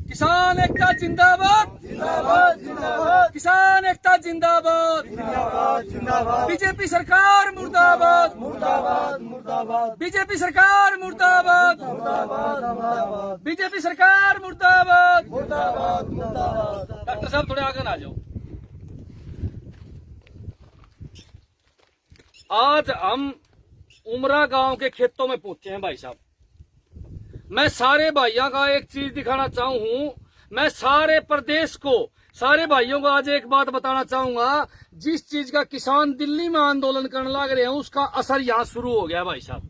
किसान एकता जिंदाबाद, जिंदाबाद जिंदाबाद किसान एकता जिंदाबाद, जिंदाबाद जिंदाबाद बीजेपी सरकार मुर्दाबाद, मुर्दाबाद मुर्दाबाद बीजेपी सरकार मुर्दाबाद, मुर्दाबाद मुर्दाबाद बीजेपी सरकार मुर्दाबाद। मुर्दाबाद मुर्दाबाद। डॉक्टर साहब थोड़े आगे ना जाओ। आज हम उमरा गांव के खेतों में पहुंचे हैं भाई साहब। मैं सारे भाइयों का एक चीज दिखाना चाहूँ। मैं सारे प्रदेश को, सारे भाइयों को आज एक बात बताना चाहूंगा। जिस चीज का किसान दिल्ली में आंदोलन करने लग रहे हैं, उसका असर यहाँ शुरू हो गया भाई साहब।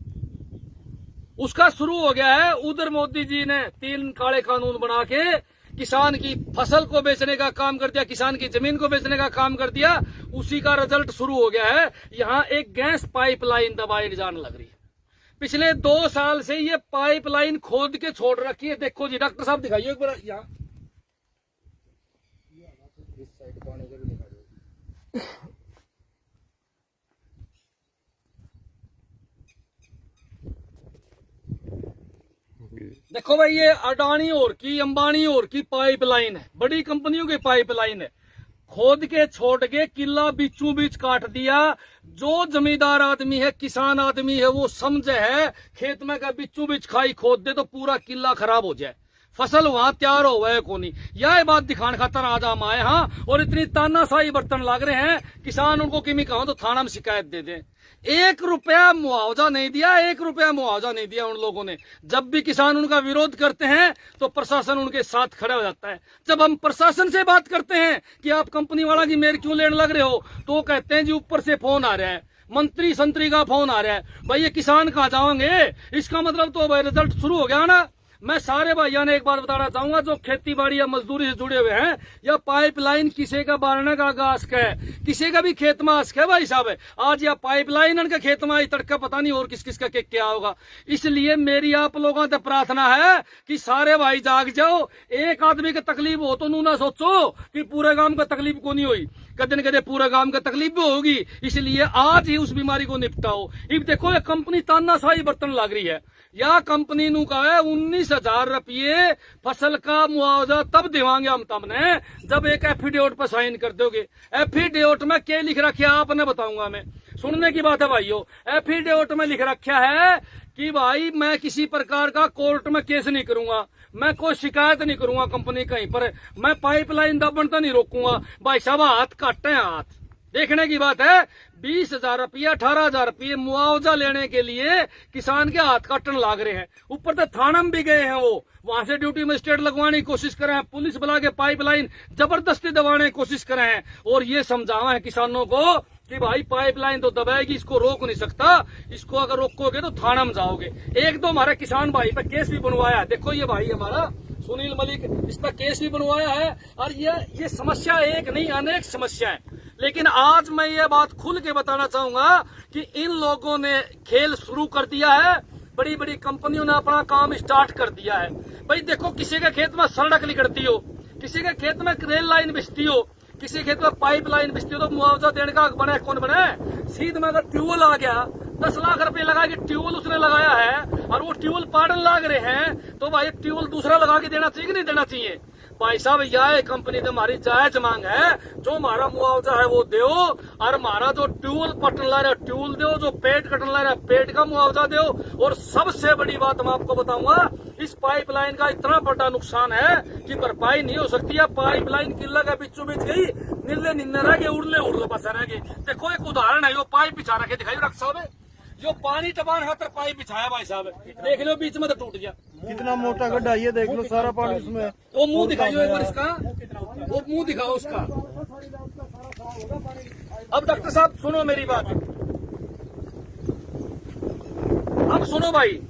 उसका शुरू हो गया है। उधर मोदी जी ने 3 काले कानून बना के किसान की फसल को बेचने का काम कर दिया, किसान की जमीन को बेचने का काम कर दिया। उसी का रिजल्ट शुरू हो गया है। यहाँ एक गैस पाइपलाइन दबाई जाने लग रही है। पिछले 2 साल से ये पाइपलाइन खोद के छोड़ रखी है। देखो जी, डॉक्टर साहब दिखाइए एक बार यहाँ। इस साइड पानी का भी दिखाइए। देखो भाई, ये अडानी और की, अंबानी और की पाइपलाइन है, बड़ी कंपनियों की पाइपलाइन है। खोद के छोड़ के किला बीचों बीच काट दिया। जो जमींदार आदमी है, किसान आदमी है, वो समझे है खेत में का बीचों बीच खाई खोद दे तो पूरा किला खराब हो जाए, फसल वहां तैयार हो गए को नहीं। यह बात दिखाने खातर आज हम आए। हाँ, और इतनी तानाशाही बर्तन लग रहे हैं। किसान उनको किमी कहो तो थाना में शिकायत दे दें। 1 रुपया मुआवजा नहीं दिया, 1 रुपया मुआवजा नहीं दिया उन लोगों ने। जब भी किसान उनका विरोध करते हैं तो प्रशासन उनके साथ खड़ा हो जाता है। जब हम प्रशासन से बात करते हैं कि आप कंपनी वाला की मेयर क्यों लेने लग रहे हो, तो कहते हैं जी ऊपर से फोन आ रहा है, मंत्री संतरी का फोन आ रहा है। भाई ये किसान कहाँ जाओगे? इसका मतलब तो भाई रिजल्ट शुरू हो गया ना। मैं सारे भाइयों ने एक बात बताना चाहूंगा, जो खेती बाड़ी या मजदूरी से जुड़े हुए हैं, या पाइपलाइन किसी का बारने का आस्क है, किसी का भी खेत में आस्क है भाई साहब। आज या पाइपलाइन उनके खेत में आई तड़का, पता नहीं और किस किस का क्या होगा। इसलिए मेरी आप लोगों से प्रार्थना है कि सारे भाई जाग जाओ। एक आदमी की तकलीफ हो तो नू ना सोचो कि पूरे गांव का तकलीफ को नहीं हुई, कदे न कदे पूरे गांव का तकलीफ भी होगी। इसलिए आज ही उस बीमारी को निपटाओ। अब देखो ये कंपनी तानाशाही बर्तन लग रही है। या कंपनी नु का है 19,000 रुपये फसल का मुआवजा तब देवांगे हम तुमने जब एक एफिडेविट पर साइन कर दोगे। एफिडेविट में क्या लिख रखा है आपने बताऊंगा मैं। सुनने की बात है भाइयों। एफिडेविट में लिख रखा है कि भाई मैं किसी प्रकार का कोर्ट में केस नहीं करूंगा, मैं कोई शिकायत नहीं करूंगा कंपनी कहीं पर, मैं पाइपलाइन दबन तो नहीं रोकूंगा। भाई साहब हाथ काटे हैं, हाथ देखने की बात है। 20,000 रुपये 18,000 रुपये मुआवजा लेने के लिए किसान के हाथ काटने लाग रहे हैं। ऊपर तो थाना में भी गए हैं, वो वहां से ड्यूटी मजिस्ट्रेट लगवाने की कोशिश कर रहे हैं, पुलिस बुला के पाइपलाइन जबरदस्ती दबाने की कोशिश कर रहे हैं। और ये समझावा है किसानों को कि भाई पाइपलाइन तो दबाएगी, इसको रोक नहीं सकता, इसको अगर रोकोगे तो थाना में जाओगे। 1-2 हमारे किसान भाई पर केस भी बनवाया। देखो ये भाई हमारा सुनील मलिक, इस पर केस भी बनवाया है। और ये समस्या एक नहीं, अनेक समस्या है। लेकिन आज मैं ये बात खुल के बताना चाहूंगा कि इन लोगों ने खेल शुरू कर दिया है। बड़ी बड़ी कंपनियों ने अपना काम स्टार्ट कर दिया है। भाई देखो, किसी के खेत में सड़क निकलती हो, किसी के खेत में रेल लाइन बिछती हो, किसी खेत में पाइप लाइन बिछती हो, तो मुआवजा देने का बने कौन बने? सीध में अगर ट्यूबवेल आ गया, 10 लाख रुपए लगा के ट्यूबवेल उसने लगाया है और वो ट्यूबवेल पाड़न लग रहे हैं, तो भाई ट्यूबवेल दूसरा लगा के देना चाहिए कि नहीं देना चाहिए? भाई साहब यह कंपनी तो हमारी जायज मांग है। जो हमारा मुआवजा है वो दो, और हमारा जो ट्यूबवेल पटन ला रहा है ट्यूबवेल दो, जो पेट कटन ला रहा है पेट का मुआवजा दो। और सबसे बड़ी बात मैं आपको बताऊंगा, इस पाइपलाइन का इतना बड़ा नुकसान है कि भरपाई नहीं हो सकती है। पाइपलाइन किला का बीचों बीच गई, नीले निन्ने रह गए, उड़ले बसा रह गए। देखो एक उदाहरण है, यो पाइप बिछा रखे दिखाई रख साहब, जो पानी टपान खातर पाइप बिछाया भाई साहब, देख लो बीच में तो टूट गया। कितना मोटा गड्ढा, ये देख लो सारा पानी उसमें। वो मुंह दिखाइयो एक बार इसका, वो मुंह दिखाओ उसका। अब डॉक्टर साहब सुनो मेरी बात, अब सुनो भाई।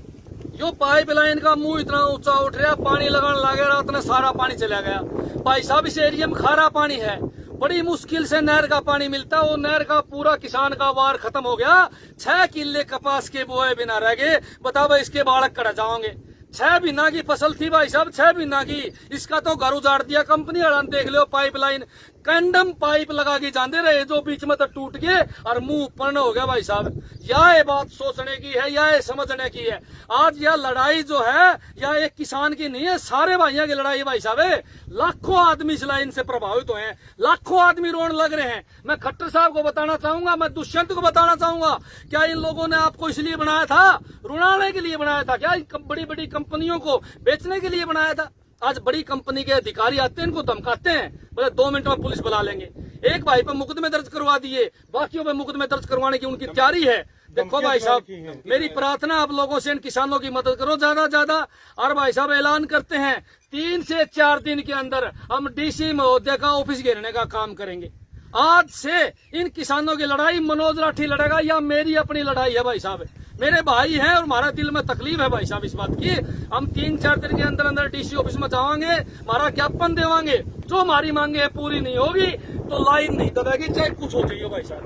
जो पाइपलाइन का मुंह इतना ऊंचा उठ रहा, पानी लगाने लगे रात में सारा पानी चला गया। भाई साहब इस एरिया में खारा पानी है, बड़ी मुश्किल से नहर का पानी मिलता है। वो नहर का पूरा किसान का वार खत्म हो गया। 6 किले कपास के बोए बिना रह गए। बताओ भाई इसके बालक कड़ा जाओगे? 6 महीना की फसल थी भाई साहब, 6 महीना की, इसका तो घर उजाड़ दिया कंपनी वाला ने। देख लो पाइपलाइन, कैंडम पाइप लगा के जाते रहे जो बीच में तो टूट गए और मुंह ऊपर हो गया भाई साहब। यह बात सोचने की है, यह समझने की है। आज यह लड़ाई जो है यह एक किसान की नहीं है, सारे भाइयों की लड़ाई है भाई साहब। लाखों आदमी इस लाइन से प्रभावित हुए हैं, लाखों आदमी रोने लग रहे हैं। मैं खट्टर साहब को बताना चाहूंगा, मैं दुष्यंत को बताना चाहूंगा, क्या इन लोगों ने आपको इसलिए बनाया था, रुलाने के लिए बनाया था क्या? बड़ी बड़ी कंपनियों को बेचने के लिए बनाया था? आज बड़ी कंपनी के अधिकारी आते हैं, इनको धमकाते हैं, बोले 2 मिनट में पुलिस बुला लेंगे। एक भाई पे मुकदमे दर्ज करवा दिए, बाकियों पे मुकदमे दर्ज करवाने की उनकी तैयारी है। देखो भाई साहब, मेरी प्रार्थना आप लोगों से इन किसानों की मदद करो ज्यादा ज्यादा। और भाई साहब ऐलान करते हैं 3 से 4 दिन के अंदर हम डीसी महोदय का ऑफिस घेरने का काम करेंगे। आज से इन किसानों की लड़ाई मनोज राठी लड़ेगा या मेरी अपनी लड़ाई है भाई साहब। मेरे भाई हैं और हमारा दिल में तकलीफ है भाई साहब इस बात की। हम 3-4 दिन के अंदर अंदर डीसी ऑफिस में जावांगे, हमारा ज्ञापन देवांगे। जो हमारी मांगे पूरी नहीं होगी तो लाइन नहीं दबेगी, चाहे कुछ हो जाइए भाई साहब।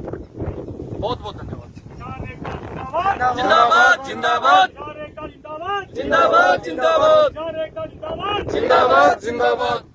बहुत बहुत धन्यवाद। जिंदाबाद जिंदाबाद जिंदाबाद जिंदाबाद जिंदाबाद जिंदाबाद जिंदाबाद।